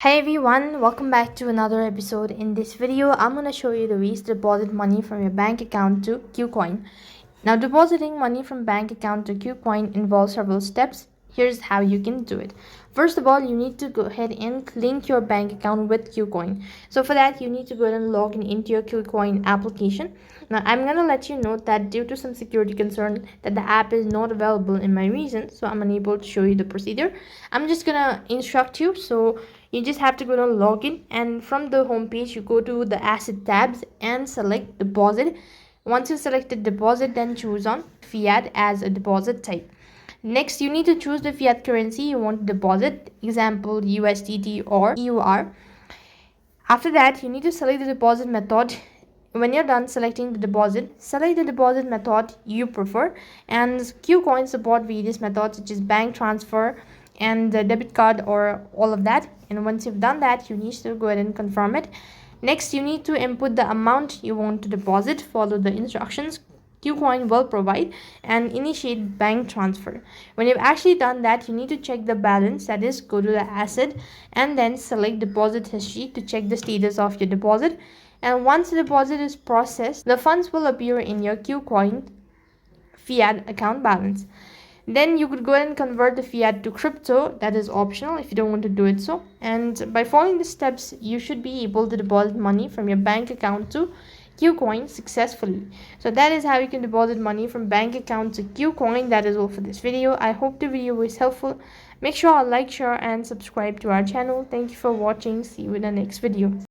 Hi everyone, welcome back to another episode. In this video, I'm going to show you the ways to deposit money from your bank account to Kucoin. Now, depositing money from bank account to Kucoin involves several steps. Here's how you can do it. First of all, you need to go ahead and link your bank account with Kucoin. So for that, you need to go ahead and log into your Kucoin application. Now, I'm going to let you know that due to some security concern that the app is not available in my region, so I'm unable to show you the procedure. I'm just going to instruct you. So you just have to go to login, and from the home page you go to the asset tabs and select deposit. Once you selected deposit, then choose on fiat as a deposit type. Next, you need to choose the fiat currency you want to deposit, example USDT or EUR. After that, you need to select the deposit method. When you're done selecting the deposit, select the deposit method you prefer, and Qcoin support various methods such as bank transfer and the debit card or all of that. And once you've done that, you need to go ahead and confirm it. Next, you need to input the amount you want to deposit, follow the instructions Qcoin will provide, and initiate bank transfer. When you've actually done that, you need to check the balance, that is, go to the asset and then select deposit history to check the status of your deposit. And once the deposit is processed, the funds will appear in your Qcoin fiat account balance. Then you could go ahead and convert the fiat to crypto. That is optional if you don't want to do it so. And by following the steps, you should be able to deposit money from your bank account to Qcoin successfully. So that is how you can deposit money from bank account to Qcoin. That is all for this video. I hope the video was helpful. Make sure to like, share and subscribe to our channel. Thank you for watching. See you in the next video.